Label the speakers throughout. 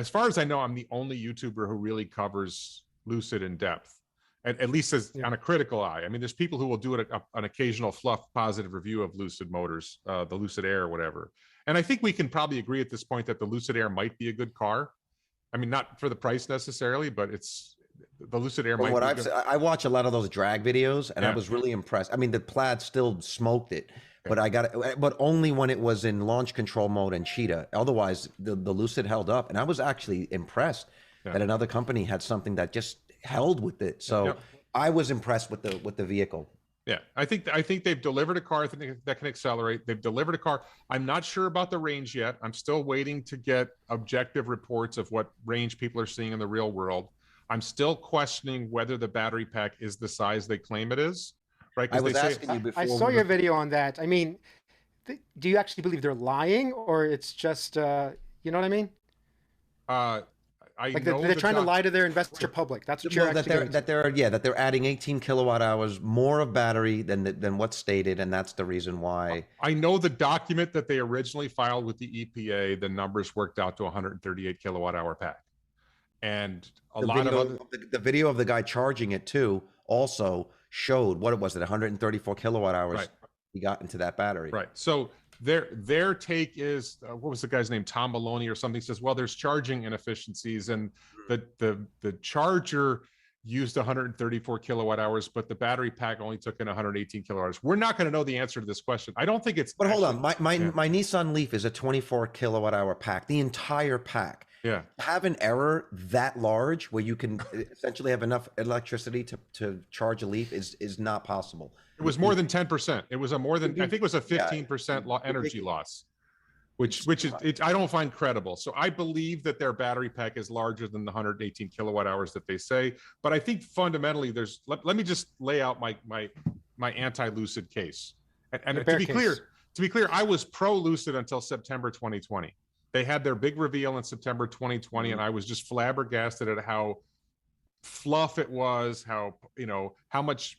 Speaker 1: as far as I know, I'm the only YouTuber who really covers Lucid in depth, at least as on a critical eye. I mean, there's people who will do an occasional fluff positive review of Lucid Motors, the Lucid Air or whatever. And I think we can probably agree at this point that the Lucid Air might be a good car. I mean, not for the price necessarily, but it's the Lucid Air.
Speaker 2: From what I watch a lot of those drag videos, and I was really impressed. I mean, the Plaid still smoked it, but but only when it was in launch control mode and Cheetah. Otherwise, the Lucid held up, and I was actually impressed that another company had something that just held with it. So I was impressed with the vehicle.
Speaker 1: Yeah, I think they've delivered a car that can accelerate. They've delivered a car. I'm not sure about the range yet. I'm still waiting to get objective reports of what range people are seeing in the real world. I'm still questioning whether the battery pack is the size they claim it is. Right?
Speaker 2: I was asking you before.
Speaker 3: I saw your video on that. I mean, do you actually believe they're lying, or it's just you know what I mean? Like they're trying to lie to their investor public. That's what you're actually
Speaker 2: that they're adding 18 kilowatt hours more of battery than what's stated, and that's the reason why.
Speaker 1: I know the document that they originally filed with the EPA, the numbers worked out to 138 kilowatt hour pack, and
Speaker 2: the video of the guy charging it too also showed what it was at 134 kilowatt hours. He got into that battery.
Speaker 1: Right. So their take is, what was the guy's name? Tom Maloney or something, says, well, there's charging inefficiencies, and the charger used 134 kilowatt hours, but the battery pack only took in 118 kilowatt hours. We're not going to know the answer to this question. I don't think it's.
Speaker 2: But hold on, my Nissan Leaf is a 24 kilowatt hour pack, the entire pack.
Speaker 1: Yeah.
Speaker 2: Have an error that large where you can essentially have enough electricity to charge a Leaf is not possible.
Speaker 1: It was more than 10%. It was I think it was a 15% energy loss, which is I don't find credible. So I believe that their battery pack is larger than the 118 kilowatt hours that they say. But I think fundamentally let me just lay out my anti-Lucid case. And to be clear, I was pro-Lucid until September 2020. They had their big reveal in September 2020, and I was just flabbergasted at how fluff it was, how much,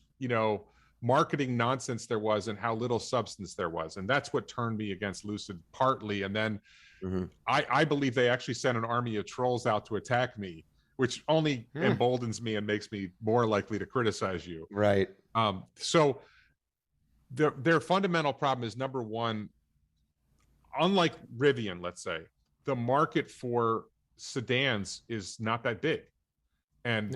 Speaker 1: marketing nonsense there was, and how little substance there was. And that's what turned me against Lucid partly. And then I believe they actually sent an army of trolls out to attack me, which only emboldens me and makes me more likely to criticize you.
Speaker 2: Right.
Speaker 1: So their fundamental problem is, number one, unlike Rivian, let's say, the market for sedans is not that big, and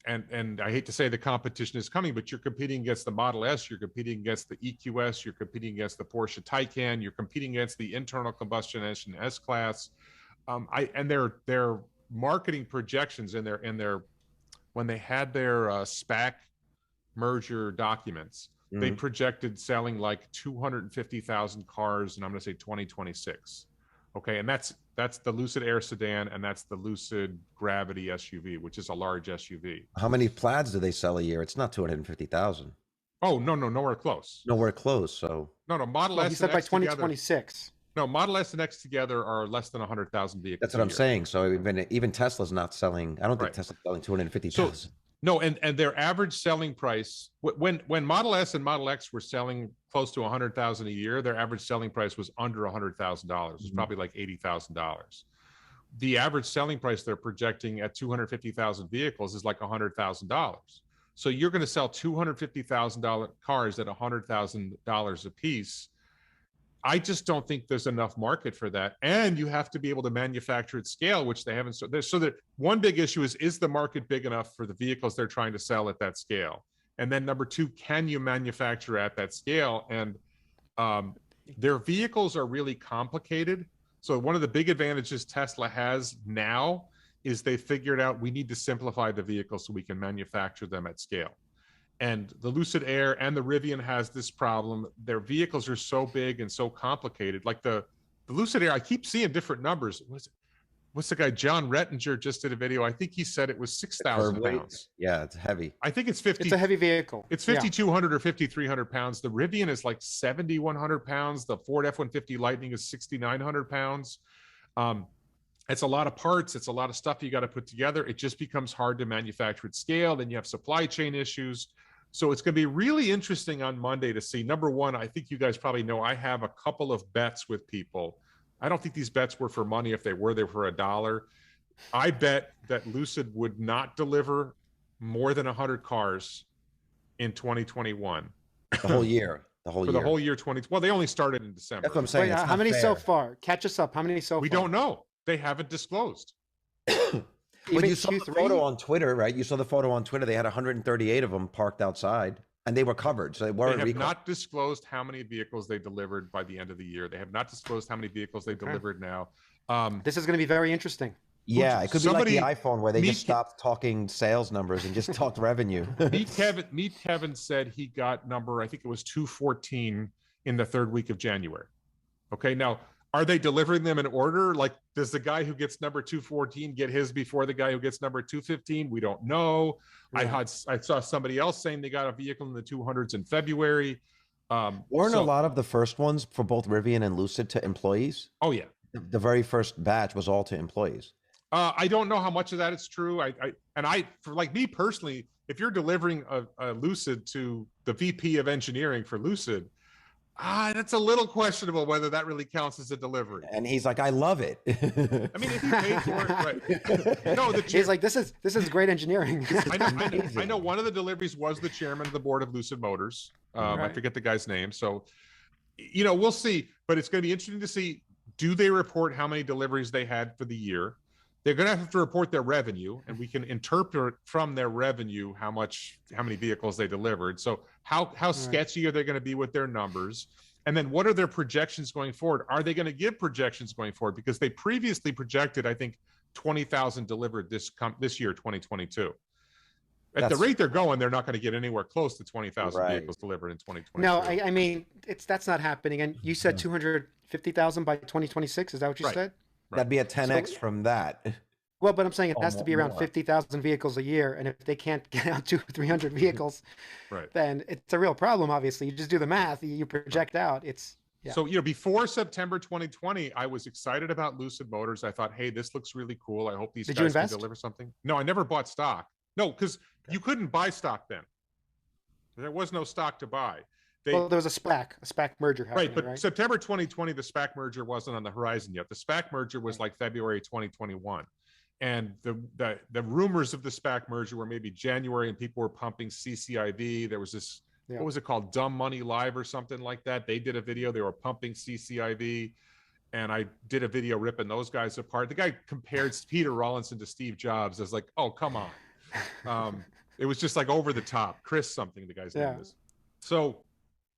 Speaker 1: and I hate to say the competition is coming, but you're competing against the Model S, you're competing against the EQS, you're competing against the Porsche Taycan, you're competing against the internal combustion engine S-Class, and their marketing projections in their when they had their SPAC merger documents. They projected selling like 250,000 cars, and I'm going to say 2026. Okay, and that's the Lucid Air sedan, and that's the Lucid Gravity SUV, which is a large SUV.
Speaker 2: How many Plaids do they sell a year? It's not 250,000.
Speaker 1: Oh no, nowhere close.
Speaker 2: Nowhere close. So
Speaker 1: no, Model S.
Speaker 3: He said by 2026.
Speaker 1: No, Model S and X together are less than 100,000 vehicles.
Speaker 2: That's what I'm saying. So even Tesla's not selling. I don't think Tesla's selling 250,000.
Speaker 1: No, and their average selling price, when Model S and Model X were selling close to 100,000 a year, their average selling price was under $100,000. It's probably like $80,000. The average selling price they're projecting at 250,000 vehicles is like $100,000. So you're going to sell $250,000 cars at $100,000 a piece. I just don't think there's enough market for that. And you have to be able to manufacture at scale, which they haven't. So that one big issue is the market big enough for the vehicles they're trying to sell at that scale? And then number two, can you manufacture at that scale? And their vehicles are really complicated. So one of the big advantages Tesla has now is they figured out we need to simplify the vehicles so we can manufacture them at scale. And the Lucid Air and the Rivian has this problem. Their vehicles are so big and so complicated. Like the Lucid Air, I keep seeing different numbers. What's the guy? John Rettinger just did a video. I think he said it was 6,000 pounds.
Speaker 2: Yeah, it's heavy.
Speaker 1: I think it's 50.
Speaker 3: It's a heavy vehicle.
Speaker 1: It's 5,200 or 5,300 pounds. The Rivian is like 7,100 pounds. The Ford F-150 Lightning is 6,900 pounds. It's a lot of parts. It's a lot of stuff you got to put together. It just becomes hard to manufacture at scale. Then you have supply chain issues. So it's going to be really interesting on Monday to see. Number one, I think you guys probably know I have a couple of bets with people I don't think these bets were for money. If they were for $1. I bet that Lucid would not deliver more than 100 cars in 2021.
Speaker 2: The whole year. The whole
Speaker 1: For
Speaker 2: year.
Speaker 1: the whole year 20. Well, they only started in December.
Speaker 2: That's what I'm saying.
Speaker 3: Wait, how many so far? Catch us up. How many so far?
Speaker 1: We don't know. They haven't disclosed.
Speaker 2: Well, you saw the photo on Twitter, right? You saw the photo on Twitter. They had 138 of them parked outside, and they were covered, so they weren't.
Speaker 1: They have not disclosed how many vehicles they delivered by the end of the year. They have not disclosed how many vehicles they delivered now.
Speaker 3: This is going to be very interesting.
Speaker 2: Yeah, it could be like the iPhone where they just stopped talking sales numbers and just talked revenue.
Speaker 1: Meet Kevin said he got number, I think it was 214 in the third week of January. Okay, now, are they delivering them in order? Like, does the guy who gets number 214 get his before the guy who gets number 215? We don't know. Yeah. I saw somebody else saying they got a vehicle in the 200s in February.
Speaker 2: Weren't a lot of the first ones for both Rivian and Lucid to employees?
Speaker 1: Oh, yeah.
Speaker 2: The very first batch was all to employees.
Speaker 1: I don't know how much of that is true. For like me personally, if you're delivering a Lucid to the VP of engineering for Lucid, that's a little questionable whether that really counts as a delivery.
Speaker 2: And he's like, I love it.
Speaker 1: I mean, if he paid for it, right? No,
Speaker 3: he's like, this is great engineering.
Speaker 1: I know one of the deliveries was the chairman of the board of Lucid Motors. I forget the guy's name. So, we'll see. But it's going to be interesting to see, do they report how many deliveries they had for the year? They're going to have to report their revenue, and we can interpret from their revenue how many vehicles they delivered. So how sketchy are they going to be with their numbers? And then what are their projections going forward? Are they going to give projections going forward? Because they previously projected, I think, 20,000 delivered this year, 2022. At the rate they're going, they're not going to get anywhere close to 20,000 vehicles delivered in 2022.
Speaker 3: No, I mean, that's not happening. And you said 250,000 by 2026. Is that what you said?
Speaker 2: That'd be a 10x from that.
Speaker 3: Well, but I'm saying it has to be around 50,000 vehicles a year. And if they can't get out 200 or 300 vehicles, then it's a real problem, obviously. You just do the math, you project out.
Speaker 1: So, before September 2020, I was excited about Lucid Motors. I thought, hey, this looks really cool. I hope these guys can deliver something. No, I never bought stock. No, because you couldn't buy stock then. There was no stock to buy.
Speaker 3: Well, there was a SPAC merger happening,
Speaker 1: right? But September 2020, the SPAC merger wasn't on the horizon yet. The SPAC merger was like February 2021. And the rumors of the SPAC merger were maybe January, and people were pumping CCIV. There was this, what was it called? Dumb Money Live or something like that. They did a video. They were pumping CCIV. And I did a video ripping those guys apart. The guy compared Peter Rawlinson to Steve Jobs. I was like, oh, come on. It was just like over the top. Chris something, the guy's name is. So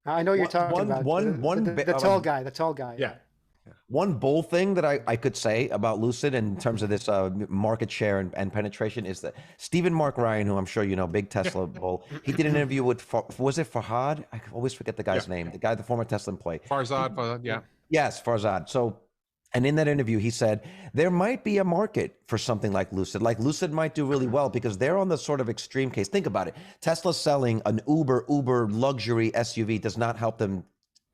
Speaker 3: I know you're talking about the tall guy. The tall guy.
Speaker 1: Yeah.
Speaker 2: One bold thing that I could say about Lucid in terms of this market share and penetration is that Stephen Mark Ryan, who I'm sure you know, big Tesla bull, he did an interview with, was it Farhad? I always forget the guy's name. The former Tesla employee.
Speaker 1: Farzad, yeah.
Speaker 2: Yes, Farzad. So, and in that interview, he said, there might be a market for something like Lucid. Like Lucid might do really well because they're on the sort of extreme case. Think about it. Tesla selling an Uber luxury SUV does not help them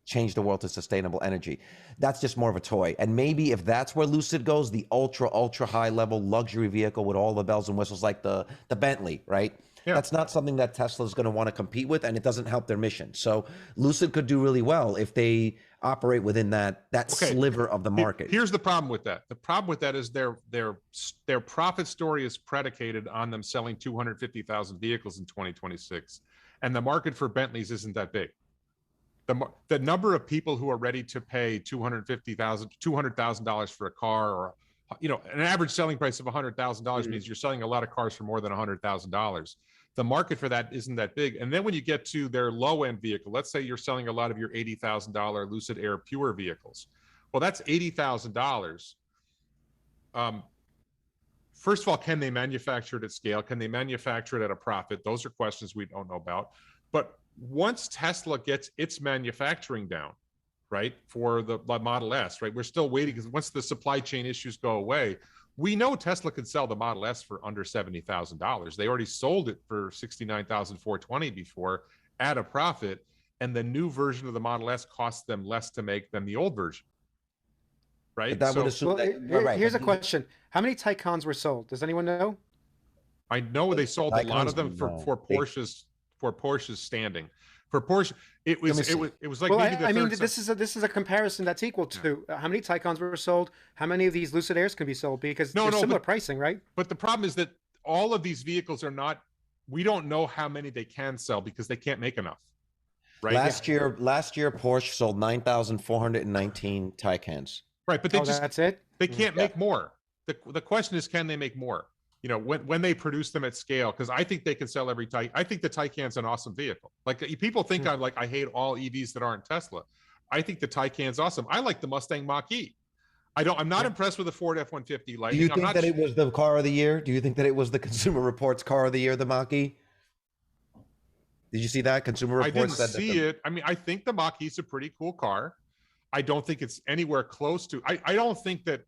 Speaker 2: change the world to sustainable energy. That's just more of a toy. And maybe if that's where Lucid goes, the ultra high level luxury vehicle with all the bells and whistles like the Bentley, right? Yeah. That's not something that Tesla's going to want to compete with, and it doesn't help their mission. So Lucid could do really well if they operate within that sliver of the market.
Speaker 1: Here's the problem with that. The problem with that is their profit story is predicated on them selling 250,000 vehicles in 2026, and the market for Bentleys isn't that big. The number of people who are ready to pay $200,000 for a car, or an average selling price of $100,000 means you're selling a lot of cars for more than $100,000. The market for that isn't that big. And then when you get to their low end vehicle, let's say you're selling a lot of your $80,000 Lucid Air Pure vehicles. Well, that's $80,000. First of all, can they manufacture it at scale? Can they manufacture it at a profit? Those are questions we don't know about. But once Tesla gets its manufacturing down, right, for the Model S, right, we're still waiting because once the supply chain issues go away, we know Tesla could sell the Model S for under $70,000. They already sold it for $69,420 before at a profit, and the new version of the Model S costs them less to make than the old version, right?
Speaker 3: Here's a question: how many Taycans were sold? Does anyone know?
Speaker 1: I know they sold a lot of them for Porsche's standing. For Porsche, it was like,
Speaker 3: well,
Speaker 1: maybe the
Speaker 3: I mean,
Speaker 1: third
Speaker 3: this is a comparison that's equal to how many Taycans were sold, how many of these Lucid Airs can be sold, because they're similar pricing, right?
Speaker 1: But the problem is that all of these vehicles are not. We don't know how many they can sell because they can't make enough. Right.
Speaker 2: Last year, Porsche sold 9,419 Taycans.
Speaker 1: Right, but
Speaker 3: that's it.
Speaker 1: They can't make more. The question is, can they make more? You know, when they produce them at scale, because I think they can sell every Taycan. I think the Taycan's an awesome vehicle. Like, people think I hate all EVs that aren't Tesla. I think the Taycan's awesome. I like the Mustang Mach-E. I'm not impressed with the Ford F-150 Lightning.
Speaker 2: Do you think that it was the car of the year? Do you think that it was the Consumer Reports car of the year, the Mach-E? Did you see that? Consumer Reports
Speaker 1: I didn't see it. I mean, I think the Mach-E's a pretty cool car. I don't think it's anywhere close to. I don't think that.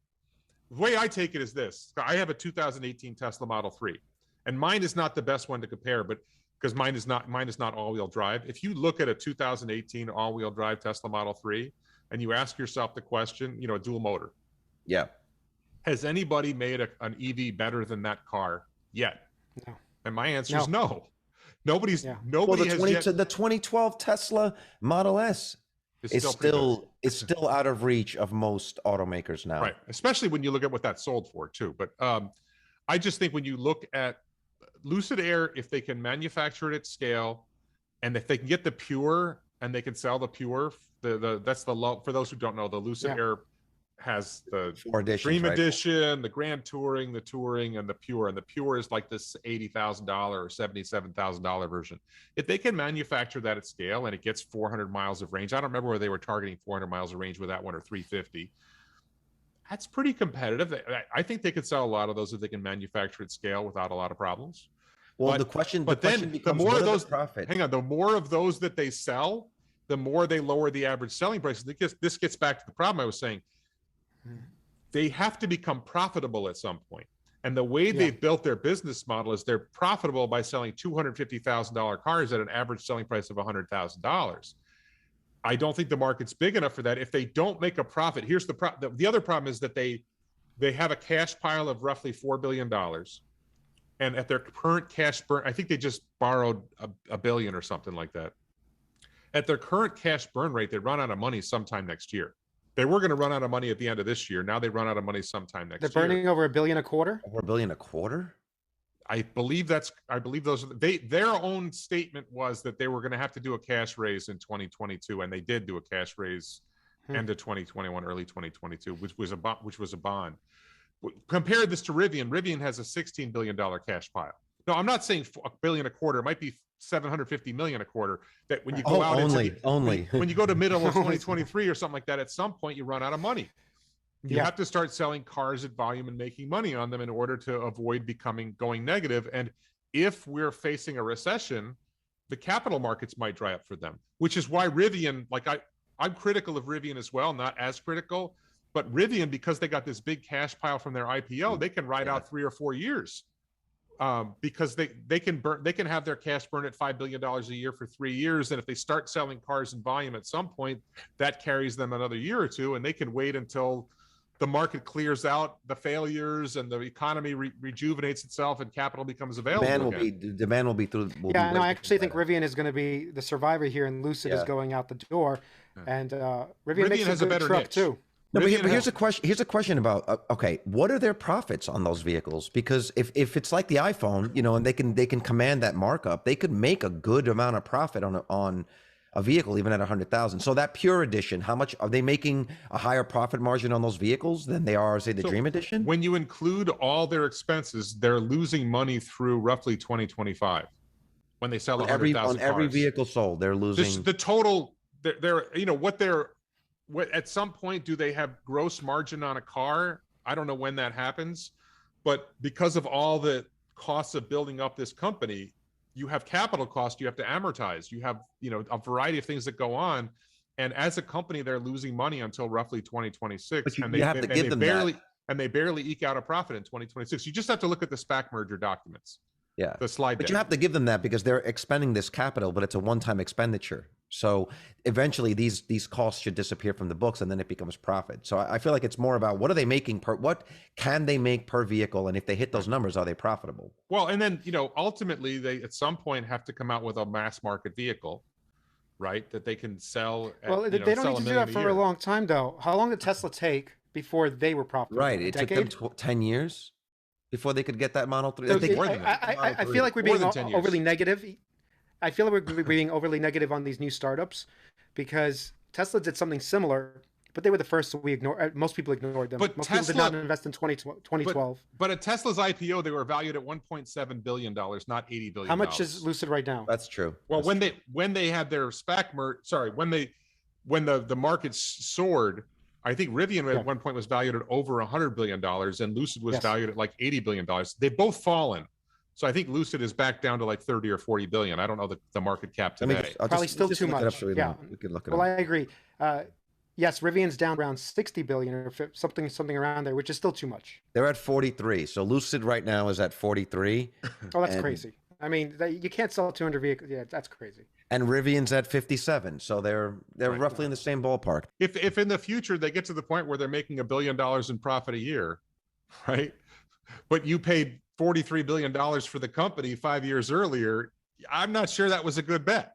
Speaker 1: The way I take it is this: I have a 2018 Tesla Model 3, and mine is not the best one to compare, but because mine is not all-wheel drive. If you look at a 2018 all-wheel drive Tesla Model 3, and you ask yourself the question, a dual motor.
Speaker 2: Yeah.
Speaker 1: Has anybody made an EV better than that car yet?
Speaker 3: No.
Speaker 1: And my answer is no. Nobody has yet.
Speaker 2: The 2012 Tesla Model S is still out of reach of most automakers now.
Speaker 1: Right. Especially when you look at what that sold for too. But I just think when you look at Lucid Air, if they can manufacture it at scale, and if they can get the Pure and they can sell the Pure, that's the low. For those who don't know, the Lucid Air has the Dream Edition, the Grand Touring, the Touring, and the Pure. And the Pure is like this $80,000 or $77,000 version. If they can manufacture that at scale and it gets 400 miles of range, I don't remember where they were targeting 400 miles of range with that one, or 350. That's pretty competitive. I think they could sell a lot of those if they can manufacture at scale without a lot of problems.
Speaker 2: Well, the question becomes, the more of those profit.
Speaker 1: Hang on, the more of those that they sell, the more they lower the average selling price. This gets back to the problem I was saying. They have to become profitable at some point. And the way they've built their business model is they're profitable by selling $250,000 cars at an average selling price of $100,000. I don't think the market's big enough for that. If they don't make a profit, here's the problem. The other problem is that they have a cash pile of roughly $4 billion. And at their current cash burn, I think they just borrowed a billion or something like that. At their current cash burn rate, they run out of money sometime next year. They were going to run out of money at the end of this year. Now they run out of money sometime next year.
Speaker 3: They're burning over $1 billion a quarter?
Speaker 2: Over $1 billion a quarter?
Speaker 1: I believe those their own statement was that they were going to have to do a cash raise in 2022, and they did do a cash raise end of 2021, early 2022, which was a bond. Compare this to Rivian. Rivian has a $16 billion cash pile. No, I'm not saying $1 billion a quarter. It might be $750 million a quarter. That when you go out when you go to middle of 2023 or something like that, at some point you run out of money. You have to start selling cars at volume and making money on them in order to avoid going negative. And if we're facing a recession, the capital markets might dry up for them, which is why Rivian, I'm critical of Rivian as well, not as critical, but Rivian, because they got this big cash pile from their IPO, they can ride out 3 or 4 years. Because they can have their cash burn at $5 billion a year for 3 years, and if they start selling cars in volume at some point, that carries them another year or two, and they can wait until the market clears out the failures and the economy rejuvenates itself and capital becomes available.
Speaker 2: Demand will be through.
Speaker 3: I actually think Rivian is going to be the survivor here, and Lucid is going out the door, and Rivian makes
Speaker 1: has a better
Speaker 3: truck
Speaker 1: niche
Speaker 3: too.
Speaker 2: No, but here's a question. Here's a question about what are their profits on those vehicles? Because if it's like the iPhone, and they can command that markup, they could make a good amount of profit on a vehicle even at 100,000. So that Pure Edition, how much are they making a higher profit margin on those vehicles than they are, say, the Dream Edition?
Speaker 1: When you include all their expenses, they're losing money through roughly 2025 when they sell 100,000 cars.
Speaker 2: On every vehicle sold, they're losing
Speaker 1: the total. At some point, do they have gross margin on a car? I don't know when that happens, but because of all the costs of building up this company, you have capital costs you have to amortize. You have, a variety of things that go on. And as a company, they're losing money until roughly 2026.
Speaker 2: But you have to give them that.
Speaker 1: And they barely eke out a profit in 2026. You just have to look at the SPAC merger documents.
Speaker 2: Yeah.
Speaker 1: The slide
Speaker 2: But
Speaker 1: deck.
Speaker 2: you have to give them that because they're expending this capital, but it's a one-time expenditure. So eventually these costs should disappear from the books and then it becomes profit. So I feel like it's more about what are they making what can they make per vehicle? And if they hit those numbers, are they profitable?
Speaker 1: Well, and then, ultimately they at some point have to come out with a mass market vehicle. right? That they can sell.
Speaker 3: Well, they don't need to do that for a long time, though. How long did Tesla take before they were profitable?
Speaker 2: Right. It took them 10 years before they could get that Model 3.
Speaker 3: So I feel like we're being overly negative. I feel like we're being overly negative on these new startups because Tesla did something similar, but they were the first we ignored. Most people ignored them.
Speaker 1: But
Speaker 3: most
Speaker 1: Tesla,
Speaker 3: people did not invest in 2012.
Speaker 1: But at Tesla's IPO, they were valued at $1.7 billion, not $80 billion.
Speaker 3: How much is Lucid right now?
Speaker 2: That's true.
Speaker 1: Well,
Speaker 2: That's
Speaker 1: when they had their SPAC when the market soared, I think Rivian at one point was valued at over $100 billion, and Lucid was valued at like $80 billion. They've both fallen. So I think Lucid is back down to like 30 or 40 billion. I don't know the market cap today.
Speaker 3: Probably still too much. Yeah,
Speaker 2: we could look it up.
Speaker 3: Well, I agree. Yes, Rivian's down around 60 billion or something around there, which is still too much.
Speaker 2: They're at 43. So Lucid right now is at 43.
Speaker 3: Oh, that's crazy. I mean, you can't sell 200 vehicles. Yeah, that's crazy.
Speaker 2: And Rivian's at 57. So they're roughly in the same ballpark.
Speaker 1: If in the future they get to the point where they're making $1 billion in profit a year, right? But you paid $43 billion for the company 5 years earlier, I'm not sure that was a good bet.